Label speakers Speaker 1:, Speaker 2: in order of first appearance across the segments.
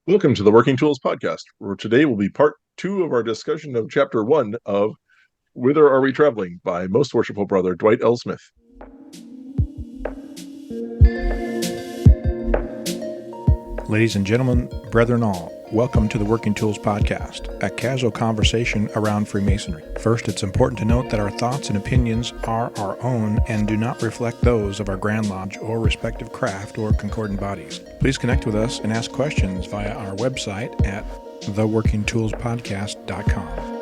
Speaker 1: Welcome to the Working Tools Podcast, where today will be part 2 of our discussion of Chapter 1 of Whither Are We Traveling by Most Worshipful Brother Dwight L. Smith.
Speaker 2: Ladies and gentlemen, brethren all, welcome to the Working Tools Podcast, a casual conversation around Freemasonry. First, it's important to note that our thoughts and opinions are our own and do not reflect those of our Grand Lodge or respective craft or concordant bodies. Please connect with us and ask questions via our website at theworkingtoolspodcast.com.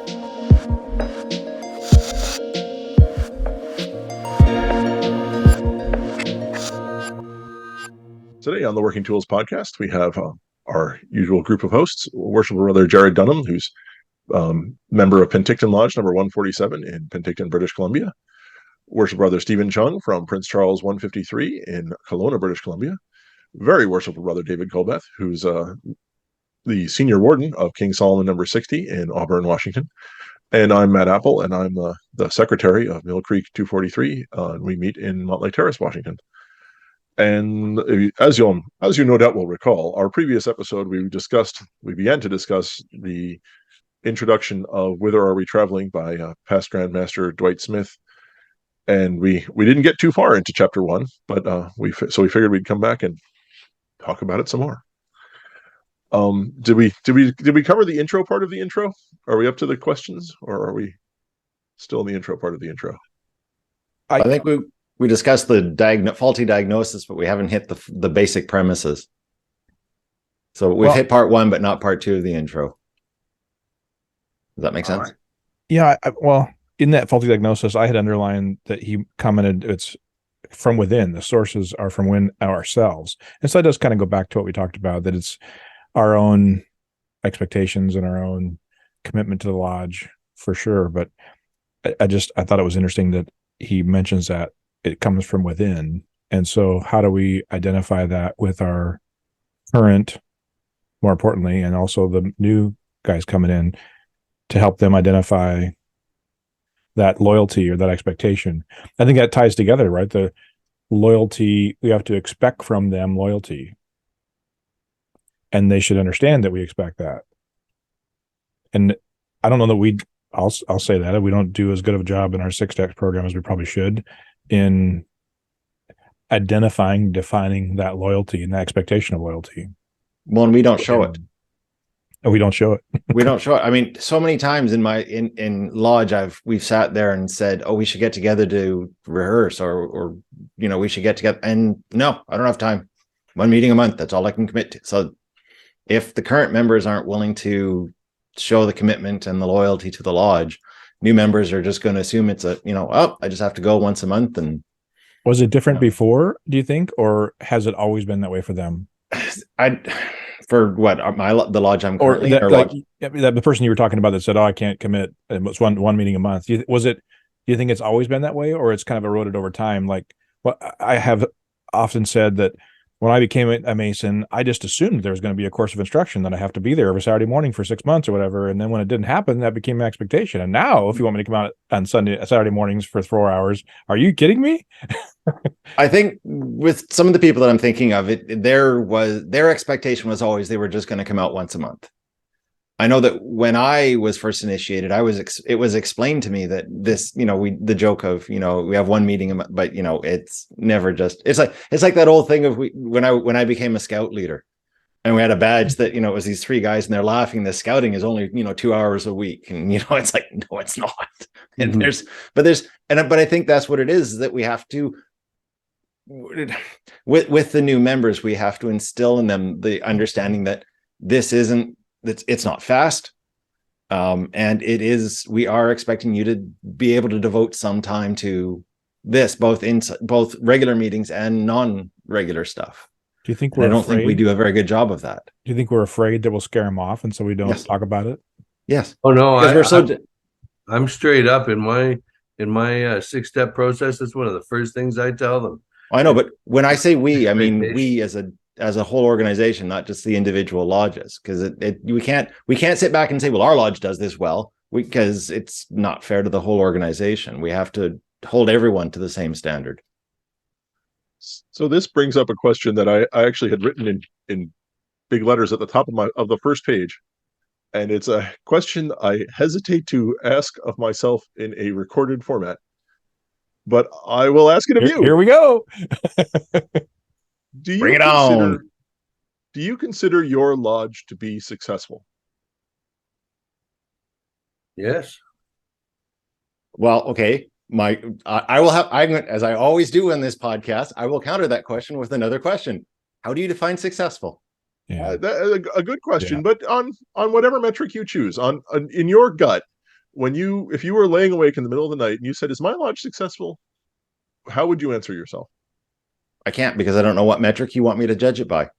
Speaker 1: Today on the Working Tools Podcast, we have our usual group of hosts, Worshipful Brother Jarrod Dunham, who's member of Penticton Lodge number 147 in Penticton, British Columbia. Worshipful Brother Stephen Chung from Prince Charles 153 in Kelowna, British Columbia. Very Worshipful Brother David Colbeth, who's the senior warden of King Solomon number 60 in Auburn, Washington. And I'm Matt Appel, and I'm the secretary of Mill Creek 243. We meet in Montlake Terrace, Washington. And as you no doubt will recall, our previous episode we began to discuss the introduction of Whither Are We Traveling by past Grandmaster Dwight Smith, and we didn't get too far into Chapter 1, but we figured we'd come back and talk about it some more. Did we cover the intro part of the intro? Are we up to the questions, or are we still in the intro part of the intro?
Speaker 3: I think we discussed the faulty diagnosis, but we haven't hit the basic premises. So we've hit part 1, but not part 2 of the intro. Does that make sense?
Speaker 2: Yeah, in that faulty diagnosis, I had underlined that he commented it's from within. The sources are from within ourselves. And so that does kind of go back to what we talked about, that it's our own expectations and our own commitment to the lodge for sure. But I thought it was interesting that he mentions that it comes from within. And so how do we identify that with our current, more importantly, and also the new guys coming in to help them identify that loyalty or that expectation? I think that ties together, right? The loyalty, we have to expect from them loyalty. And they should understand that we expect that. And I don't know that I'll say that we don't do as good of a job in our 6X program as we probably should in defining that loyalty and that expectation of loyalty.
Speaker 3: Well, and we don't show it.
Speaker 2: We don't show it.
Speaker 3: We don't show it. I mean, so many times in lodge, we've sat there and said, "Oh, we should get together to rehearse," or we should get together. And no, I don't have time. 1 meeting a month. That's all I can commit to. So if the current members aren't willing to show the commitment and the loyalty to the lodge, new members are just going to assume it's I just have to go once a month. And
Speaker 2: was it different before, do you think, or has it always been that way for them?
Speaker 3: For what, the lodge I'm currently,
Speaker 2: the person you were talking about that said, "Oh, I can't commit. It's one meeting a month." Do you think it's always been that way, or it's kind of eroded over time? Like, I have often said that when I became a Mason, I just assumed there was going to be a course of instruction that I have to be there every Saturday morning for 6 months or whatever. And then when it didn't happen, that became an expectation. And now, if you want me to come out on Saturday mornings for 4 hours, are you kidding me?
Speaker 3: I think with some of the people that I'm thinking of, their expectation was always they were just going to come out once a month. I know that when I was first initiated, it was explained to me that this, the joke of, we have 1 meeting, but it's never just, it's like that old thing of when I became a scout leader and we had a badge that, it was these 3 guys and they're laughing. The scouting is only, 2 hours a week. And, it's like, no, it's not. And but I think that's what it is that we have to, with the new members, we have to instill in them the understanding that it's not fast. And we are expecting you to be able to devote some time to this, both regular meetings and non-regular stuff.
Speaker 2: Do you think
Speaker 3: I don't think we do a very good job of that.
Speaker 2: Do you think we're afraid that we'll scare them off and so we don't talk about it?
Speaker 3: Yes.
Speaker 4: Oh no, I'm straight up in my 6-step process. That's one of the first things I tell them.
Speaker 3: I know, but when I say we, I mean we as a whole organization, not just the individual lodges, because we can't sit back and say, well, our lodge does this well, because it's not fair to the whole organization. We have to hold everyone to the same standard.
Speaker 1: So this brings up a question that I actually had written in big letters at the top of the first page. And it's a question I hesitate to ask of myself in a recorded format, but I will ask it of you.
Speaker 2: Here we go.
Speaker 3: Bring it on.
Speaker 1: Do you consider your lodge to be successful?
Speaker 4: Yes.
Speaker 3: Well, okay. I will have, as I always do in this podcast, I will counter that question with another question. How do you define successful?
Speaker 2: Yeah,
Speaker 1: a good question, but on whatever metric you choose, on in your gut, if you were laying awake in the middle of the night and you said, "Is my lodge successful?" How would you answer yourself?
Speaker 3: I can't, because I don't know what metric you want me to judge it by.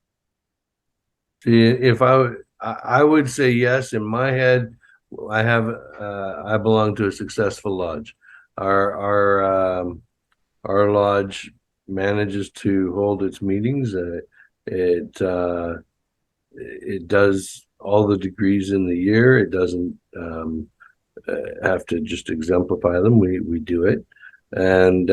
Speaker 4: See, if I would say yes. In my head, I belong to a successful lodge. Our lodge manages to hold its meetings. It does all the degrees in the year. It doesn't have to just exemplify them. We do it, and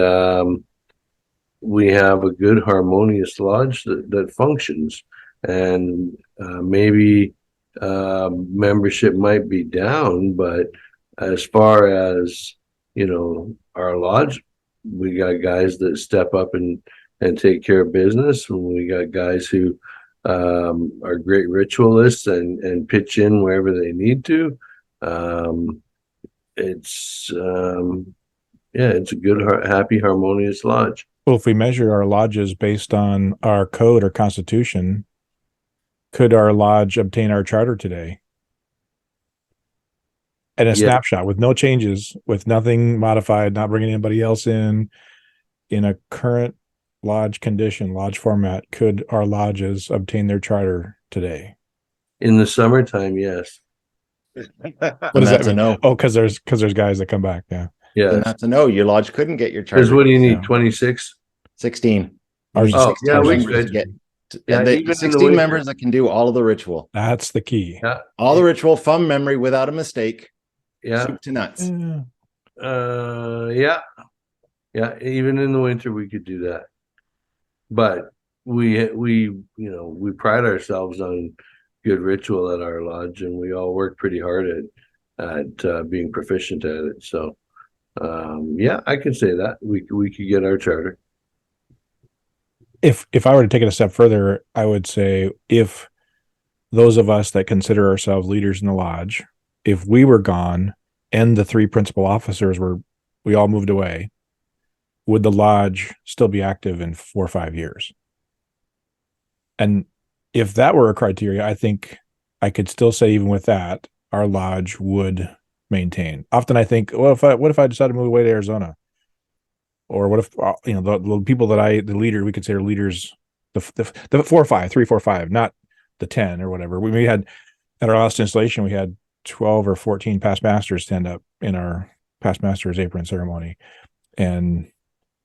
Speaker 4: we have a good harmonious lodge that functions. And maybe membership might be down, but as far as our lodge, we got guys that step up and take care of business, and we got guys who are great ritualists and pitch in wherever they need to. It's a good, happy, harmonious lodge.
Speaker 2: Well, if we measure our lodges based on our code or constitution, could our lodge obtain our charter today? And a snapshot with no changes, with nothing modified, not bringing anybody else in a current lodge condition, lodge format, could our lodges obtain their charter today?
Speaker 4: In the summertime, yes.
Speaker 2: What does that mean?
Speaker 3: No.
Speaker 2: Oh, because there's guys that come back. Yeah.
Speaker 4: Yeah.
Speaker 3: That's a no. Your lodge couldn't get your charter.
Speaker 4: Because what do you need? 26?
Speaker 3: 16.
Speaker 2: Ours,
Speaker 4: Oh, yeah, we
Speaker 3: members
Speaker 4: could.
Speaker 3: to get.
Speaker 4: Yeah,
Speaker 3: the
Speaker 4: even
Speaker 3: 16 members that can do all of the ritual.
Speaker 2: that's the key.
Speaker 4: Yeah.
Speaker 3: All the ritual from memory without a mistake.
Speaker 4: Yeah.
Speaker 3: Soup to nuts.
Speaker 4: Yeah. Yeah. Even in the winter, we could do that. But we pride ourselves on good ritual at our lodge, and we all work pretty hard at being proficient at it. So, yeah, I can say that we could get our charter.
Speaker 2: If I were to take it a step further, I would say, if those of us that consider ourselves leaders in the lodge, if we were gone and the 3 principal officers we all moved away, would the lodge still be active in 4 or 5 years? And if that were a criteria, I think I could still say, even with that, our lodge would maintain. Often I think, well, what if I decide to move away to Arizona? Or what if the people that the leader, we consider leaders, the 4 or 5, 3, 4, 5, not the 10 or whatever. We had at our last installation, we had 12 or 14 past masters stand up in our past masters apron ceremony, and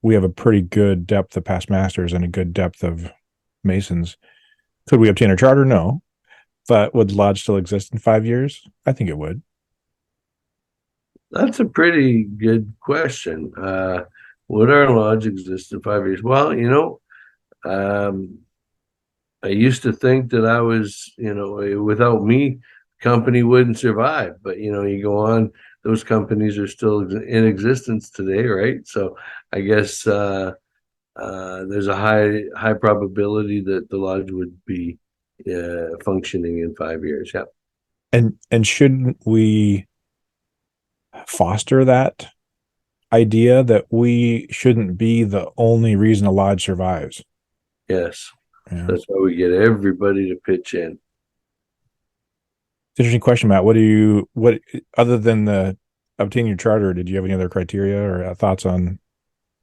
Speaker 2: we have a pretty good depth of past masters and a good depth of Masons. Could we obtain our charter? No. But would the lodge still exist in 5 years? I think it would.
Speaker 4: That's a pretty good question. Would our lodge exist in 5 years? Well, I used to think that I was, without me, company wouldn't survive. But, you go on, those companies are still in existence today, right? So I guess there's a high probability that the lodge would be functioning in 5 years. Yeah.
Speaker 2: And shouldn't we foster that idea that we shouldn't be the only reason a lodge survives?
Speaker 4: Yes.
Speaker 2: Yeah.
Speaker 4: That's why we get everybody to pitch in.
Speaker 2: It's an interesting question, Matt. What other than the obtaining your charter, did you have any other criteria or thoughts on?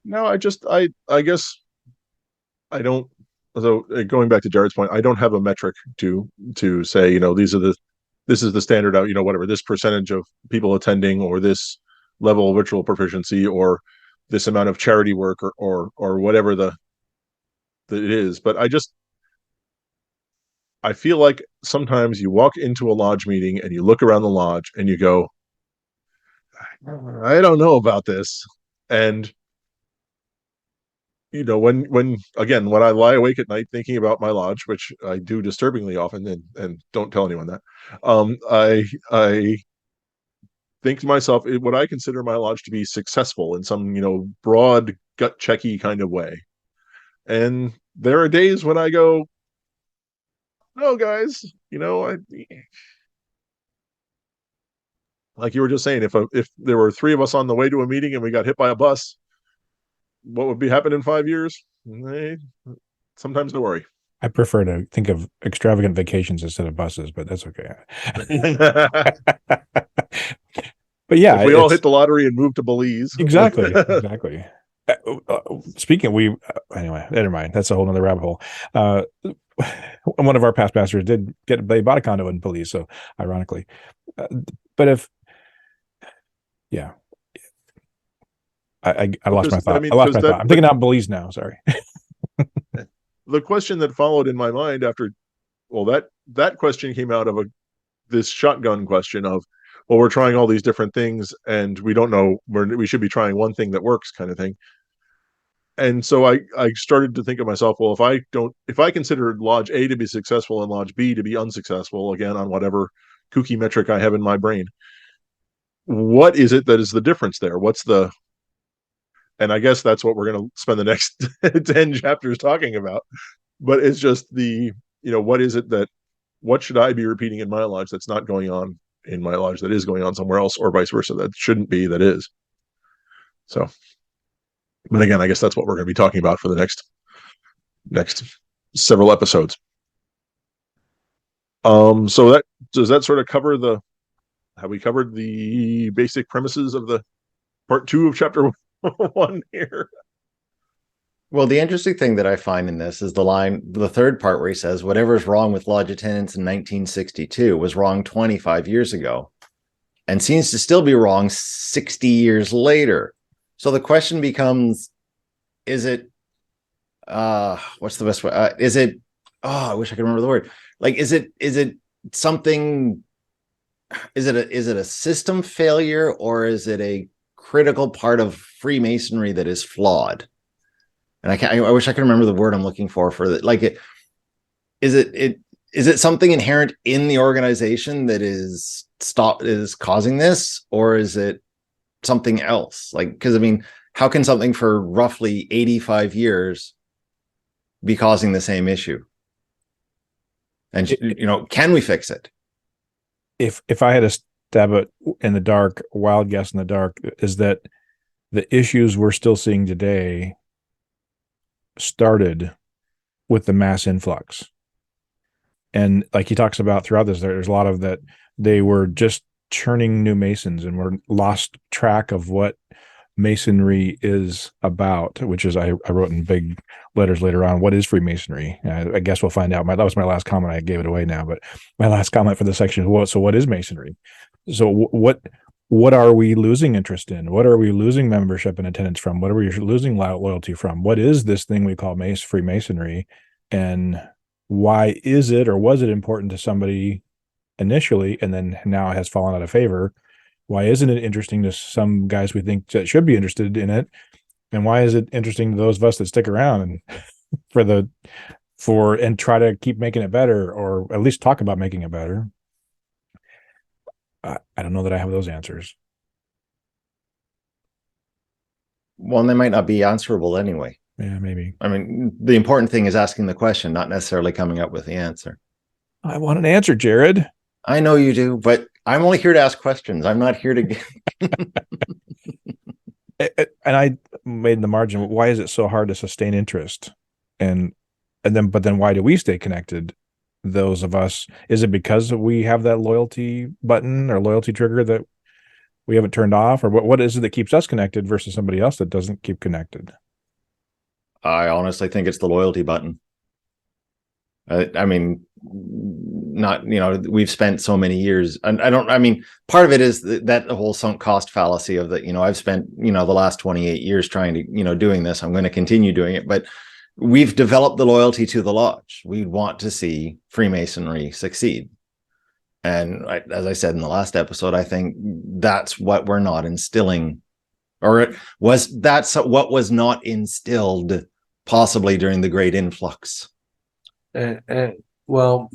Speaker 1: No, I guess I don't. So going back to Jarrod's point, I don't have a metric to say, this is the standard out, whatever, this percentage of people attending, or this level of ritual proficiency, or this amount of charity work, or whatever it is. But I feel like sometimes you walk into a lodge meeting and you look around the lodge and you go, I don't know about this. And when again, when I lie awake at night thinking about my lodge, which I do disturbingly often, and don't tell anyone that, I think to myself, would I consider my lodge to be successful in some, broad gut checky kind of way? And there are days when I go, no, guys, like you were just saying, if there were three of us on the way to a meeting and we got hit by a bus, what would be happening in 5 years? Sometimes no worry.
Speaker 2: I prefer to think of extravagant vacations instead of buses, but that's okay. But yeah,
Speaker 1: if we all hit the lottery and move to Belize.
Speaker 2: Exactly. Speaking, anyway, never mind. That's a whole nother rabbit hole. One of our past pastors they bought a condo in Belize, so ironically, but I lost my thought. I lost my thought. I'm thinking out Belize now. Sorry.
Speaker 1: The question that followed in my mind after, that question came out of this shotgun question of, well, we're trying all these different things and we don't know where we should be trying one thing that works, kind of thing. And so I started to think of myself, well, if I consider Lodge A to be successful and Lodge B to be unsuccessful, again, on whatever kooky metric I have in my brain, what is it that is the difference there? And I guess that's what we're going to spend the next 10 chapters talking about. But it's just what should I be repeating in my lodge that's not going on in my lodge that is going on somewhere else, or vice versa, that shouldn't be, that is. So, but again, I guess that's what we're going to be talking about for the next several episodes. So does that sort of cover have we covered the basic premises of the part 2 of chapter 1 here?
Speaker 3: Well, the interesting thing that I find in this is the third part where he says, whatever is wrong with lodge attendance in 1962 was wrong 25 years ago and seems to still be wrong 60 years later. So the question becomes, is it, what's the best way? I wish I could remember the word. Like, is it something, is it a system failure, or is it a critical part of Freemasonry that is flawed? And I wish I could remember the word I'm looking for that. Like, is it something inherent in the organization that is causing this, or is it something else? Like, because I mean, how can something for roughly 85 years be causing the same issue? And can we fix it?
Speaker 2: If I had a stab at in the dark, wild guess in the dark, is that the issues we're still seeing today started with the mass influx. And like he talks about throughout this, there's a lot of that they were just churning new Masons and were lost track of what Masonry is about, which is I wrote in big letters later on, what is Freemasonry? I guess we'll find out. That was my last comment. I gave it away now, but my last comment for the section is, so what is Masonry? So what are we losing interest in? What are we losing membership and attendance from? What are we losing loyalty from? What is this thing we call Freemasonry? And why is it, or was it important to somebody initially, and then now it has fallen out of favor? Why isn't it interesting to some guys we think that should be interested in it? And why is it interesting to those of us that stick around and and try to keep making it better, or at least talk about making it better? I don't know that I have those answers.
Speaker 3: Well, and they might not be answerable anyway.
Speaker 2: Yeah, maybe.
Speaker 3: I mean, the important thing is asking the question, not necessarily coming up with the answer.
Speaker 2: I want an answer, Jarrod.
Speaker 3: I know you do, but I'm only here to ask questions. I'm not here to get...
Speaker 2: And I made in the margin, why is it so hard to sustain interest? But then why do we stay connected? Those of us, is it because we have that loyalty button or loyalty trigger that we haven't turned off, or what is it that keeps us connected versus somebody else that doesn't keep connected?
Speaker 3: I honestly think it's the loyalty button. I mean, not, we've spent so many years, and part of it is that whole sunk cost fallacy of that, I've spent, the last 28 years trying to, doing this. I'm going to continue doing it, but we've developed the loyalty to the lodge. We want to see Freemasonry succeed. And as I said in the last episode, I think that's what we're not instilling, or that's what was not instilled possibly during the Great Influx.
Speaker 4: Well,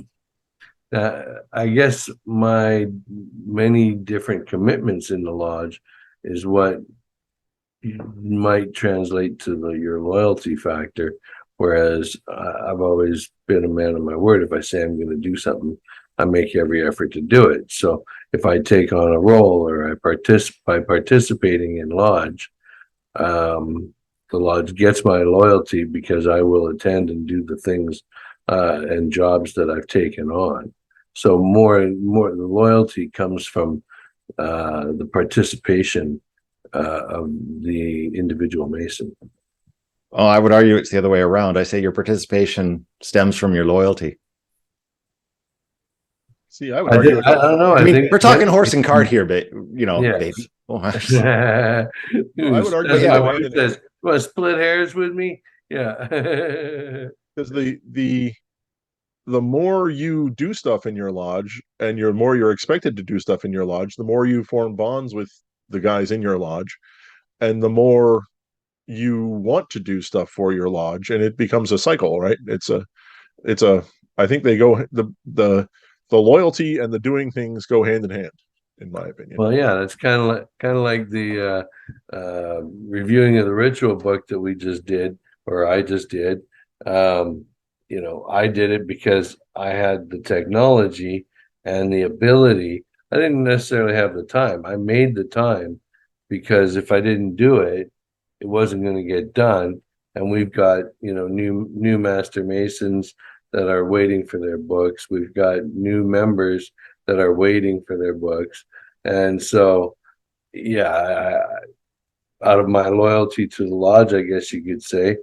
Speaker 4: I guess my many different commitments in the lodge is what might translate to your loyalty factor. Whereas I've always been a man of my word. If I say I'm going to do something, I make every effort to do it. So if I take on a role or by participating in lodge, the lodge gets my loyalty because I will attend and do the things and jobs that I've taken on. So more and more, the loyalty comes from the participation of the individual Mason.
Speaker 3: Oh, I would argue it's the other way around. I say your participation stems from your loyalty.
Speaker 1: See, I would argue.
Speaker 4: I don't know.
Speaker 3: I mean, we're talking horse and cart here, but
Speaker 4: yes.
Speaker 3: baby. Oh,
Speaker 1: I would argue.
Speaker 4: As
Speaker 1: Yeah,
Speaker 4: my wife says, "Want to split hairs with me?" Yeah.
Speaker 1: Because the more you do stuff in your lodge, and the more you're expected to do stuff in your lodge, the more you form bonds with the guys in your lodge, and the more you want to do stuff for your lodge, and it becomes a cycle, right? It's a I think they go the loyalty and the doing things go hand in hand, in my opinion.
Speaker 4: Well, yeah, that's kind of like the reviewing of the ritual book that we just did, or I just did. I did it because I had the technology and the ability. I didn't necessarily have the time. I made the time because if I didn't do it, it wasn't going to get done. And we've got, new Master Masons that are waiting for their books. We've got new members that are waiting for their books. And so, yeah, out of my loyalty to the lodge, I guess you could say,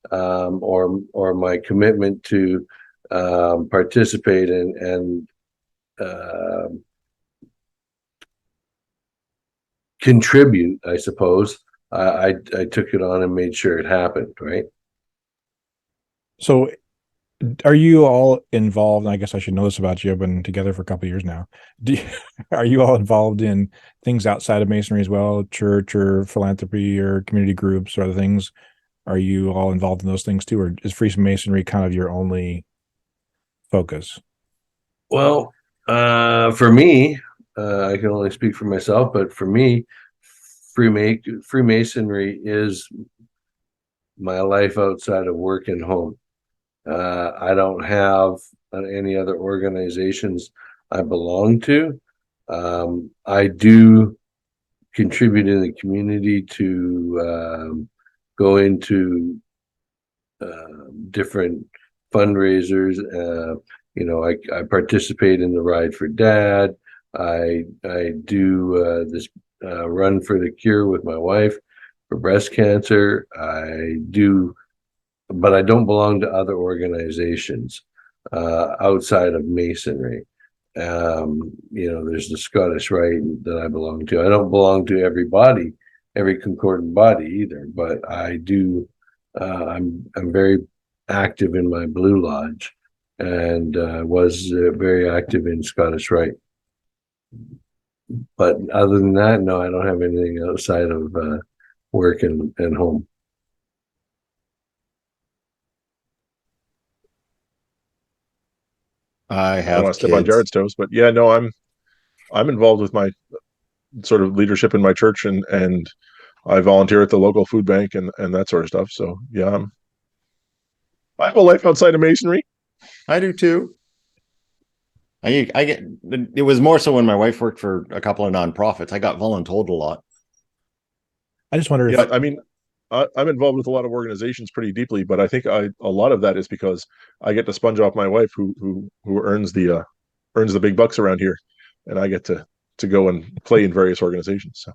Speaker 4: or my commitment to participate and contribute, I suppose. I took it on and made sure it happened, right?
Speaker 2: So are you all involved? And I guess I should know this about you. I've been together for a couple of years now. Are you all involved in things outside of Masonry as well, church or philanthropy or community groups or other things? Are you all involved in those things too, or is Freemasonry kind of your only focus?
Speaker 4: Well, for me, I can only speak for myself, but for me, Freemasonry is my life outside of work and home. I don't have any other organizations I belong to. I do contribute in the community to go into different fundraisers. I participate in the Ride for Dad. I do this Run for the Cure with my wife for breast cancer. But I don't belong to other organizations outside of Masonry. There's the Scottish Rite that I belong to. I don't belong to every concordant body either, but I do. I'm very active in my Blue Lodge, and was very active in Scottish Rite. But other than that, no, I don't have anything outside of work and home.
Speaker 3: I
Speaker 1: I don't want
Speaker 3: have
Speaker 1: to step on
Speaker 3: kids.
Speaker 1: Jarrod's toes, but yeah, no, I'm involved with my sort of leadership in my church, and I volunteer at the local food bank and that sort of stuff. So yeah, I have a life outside of Masonry.
Speaker 3: I do too. I get it was more so when my wife worked for a couple of nonprofits. I got voluntold a lot.
Speaker 2: I just wonder if
Speaker 1: Yeah, I mean, I'm involved with a lot of organizations pretty deeply, but I think a lot of that is because I get to sponge off my wife, who earns the big bucks around here, and I get to go and play in various organizations. So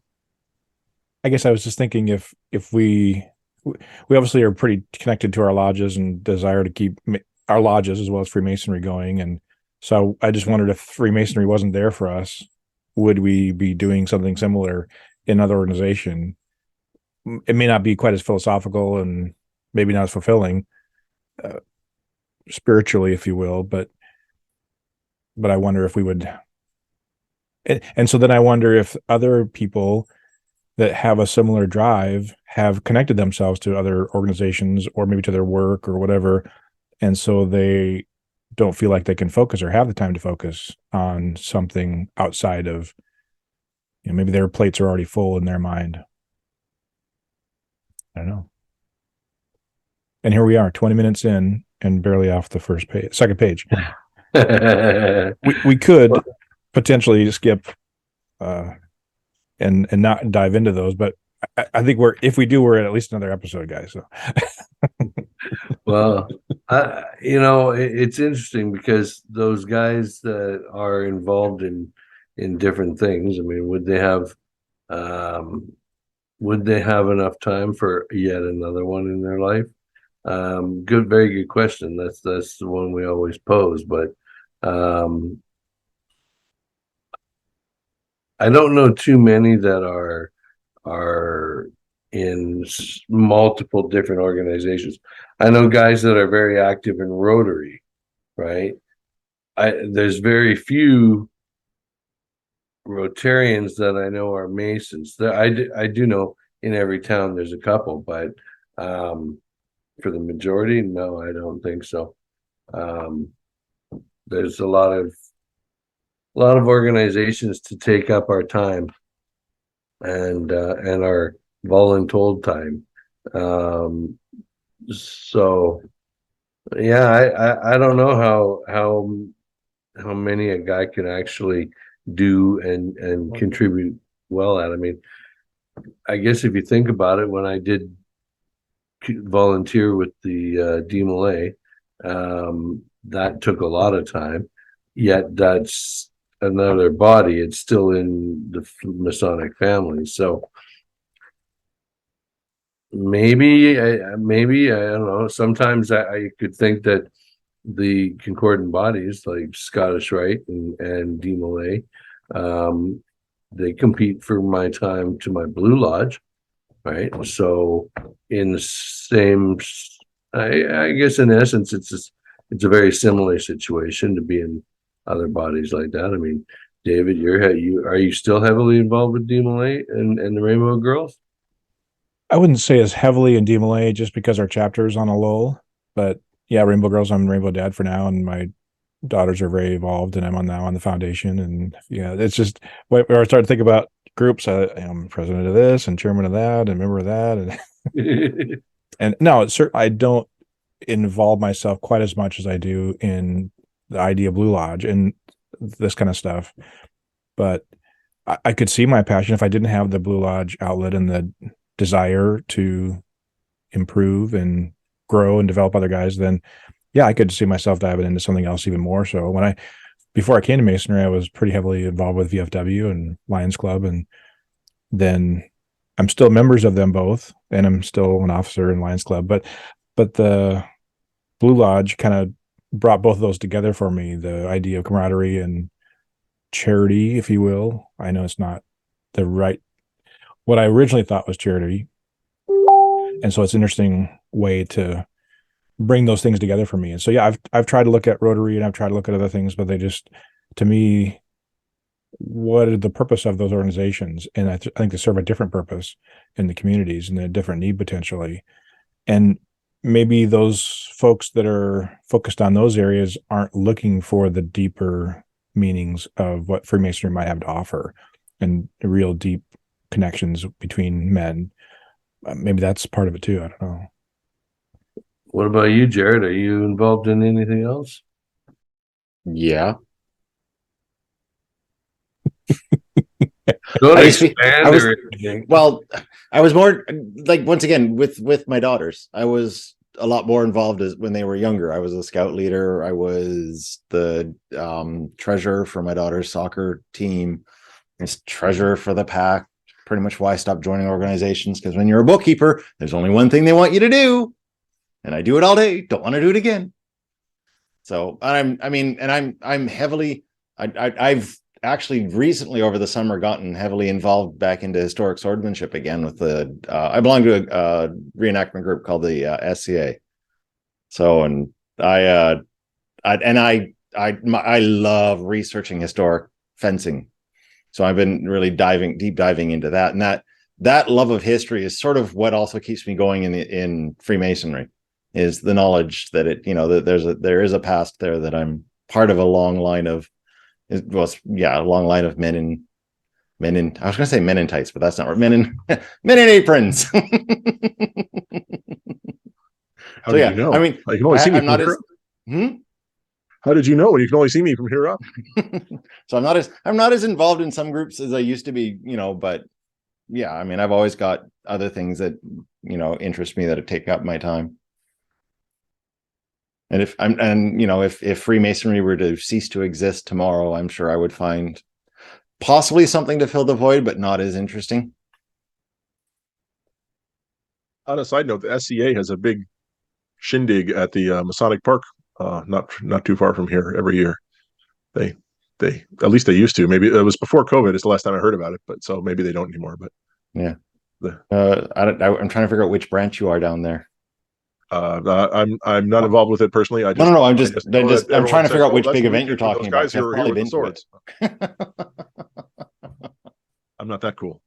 Speaker 2: I guess I was just thinking if we obviously are pretty connected to our lodges and desire to keep our lodges as well as Freemasonry going, and so I just wondered if Freemasonry wasn't there for us, would we be doing something similar in another organization? It may not be quite as philosophical and maybe not as fulfilling spiritually, if you will, but I wonder if we would. And so then I wonder if other people that have a similar drive have connected themselves to other organizations or maybe to their work or whatever. And so they don't feel like they can focus or have the time to focus on something outside of, maybe their plates are already full in their mind. I don't know. And here we are, 20 minutes in and barely off the second page. we could potentially skip and not dive into those, but I think if we do, we're at least another episode, guys. So.
Speaker 4: Well, it's interesting because those guys that are involved in different things, I mean, would they have enough time for yet another one in their life? Very good question. That's the one we always pose, but I don't know too many that are in multiple different organizations. I know guys that are very active in Rotary, right? There's very few Rotarians that I know are Masons. I do know in every town there's a couple, but for the majority, no, I don't think so. There's a lot of organizations to take up our time and our voluntold time. So yeah, I don't know how many a guy can actually do and contribute well at. I mean, I guess if you think about it, when I did volunteer with the DMLA, that took a lot of time, yet that's another body. It's still in the Masonic family. So maybe I don't know. Sometimes I could think that the concordant bodies like Scottish Rite and DMLA, they compete for my time to my Blue Lodge, right? So in the same, I guess in essence, it's a very similar situation to be in other bodies like that. I mean, David, are you still heavily involved with DMLA and the Rainbow Girls?
Speaker 2: I wouldn't say as heavily in DMLA just because our chapter is on a lull, but yeah, Rainbow Girls, I'm Rainbow Dad for now, and my daughters are very involved, and I'm now on the foundation, and yeah, it's just where I started to think about groups. I'm president of this and chairman of that and member of that, and and no, I don't involve myself quite as much as I do in the idea of Blue Lodge and this kind of stuff, but I could see my passion if I didn't have the Blue Lodge outlet and the desire to improve and grow and develop other guys, then yeah, I could see myself diving into something else even more. So before I came to Masonry, I was pretty heavily involved with VFW and Lions Club, and then I'm still members of them both, and I'm still an officer in Lions Club, but the Blue Lodge kind of brought both of those together for me, the idea of camaraderie and charity, if you will. I know it's not what I originally thought was charity, and so it's an interesting way to bring those things together for me. And so yeah, I've tried to look at Rotary and I've tried to look at other things, but they just, to me, what is the purpose of those organizations? And I think they serve a different purpose in the communities and a different need potentially. And maybe those folks that are focused on those areas aren't looking for the deeper meanings of what Freemasonry might have to offer and the real deep connections between men. Maybe that's part of it too. I don't know.
Speaker 4: What about you, Jarrod? Are you involved in anything else?
Speaker 3: Yeah.
Speaker 4: Don't
Speaker 3: I
Speaker 4: expand
Speaker 3: well, I was more like, once again, with my daughters, I was a lot more involved when they were younger. I was a scout leader. I was the treasurer for my daughter's soccer team. I was treasurer for the pack. Pretty much why I stopped joining organizations, because when you're a bookkeeper, there's only one thing they want you to do. And I do it all day. Don't want to do it again. So I'm heavily, I've actually recently over the summer gotten heavily involved back into historic swordsmanship again with I belong to a reenactment group called the SCA. So, and I love researching historic fencing. So I've been really deep diving into that, and that love of history is sort of what also keeps me going in Freemasonry, is the knowledge that that there is a past there, that I'm part of a long line of, a long line of men in I was going to say men in tights, but that's not right. Men in aprons.
Speaker 1: How did you know?
Speaker 3: I mean,
Speaker 1: you can only see me
Speaker 3: I'm not
Speaker 1: from here up. How did you know when you can only see me from here up?
Speaker 3: So I'm not as involved in some groups as I used to be, but yeah, I mean, I've always got other things that, interest me, that take up my time. And if Freemasonry were to cease to exist tomorrow, I'm sure I would find possibly something to fill the void, but not as interesting.
Speaker 1: On a side note, the SCA has a big shindig at the Masonic Park, not too far from here, every year. They at least they used to. Maybe it was before COVID. It's the last time I heard about it, but so maybe they don't anymore. But
Speaker 3: yeah, I'm trying to figure out which branch you are down there.
Speaker 1: I'm not involved with it personally.
Speaker 3: I'm trying to figure out which big event you're talking about.
Speaker 1: Guys who are here with the swords. I'm not that cool.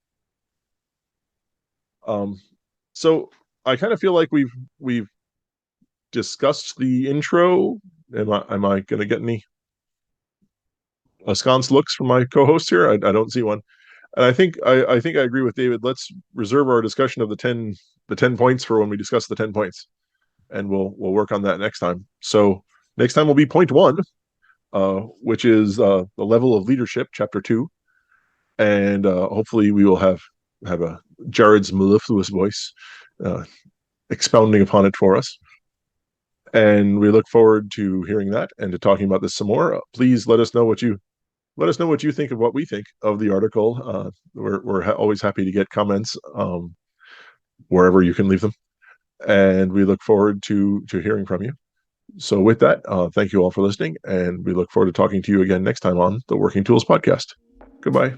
Speaker 1: So I kind of feel like we've discussed the intro. Am I going to get any askance looks from my co-host here? I don't see one. And I think I agree with David. Let's reserve our discussion of the 10 points for when we discuss the 10 points, and we'll work on that next time. So next time will be point 1, which is the level of leadership, chapter 2, and hopefully we will have a Jarrod's mellifluous voice expounding upon it for us. And we look forward to hearing that and to talking about this some more. Please let us know what you think of what we think of the article. We're always happy to get comments wherever you can leave them, and we look forward to hearing from you. So with that, thank you all for listening, and we look forward to talking to you again next time on the Working Tools Podcast. Goodbye.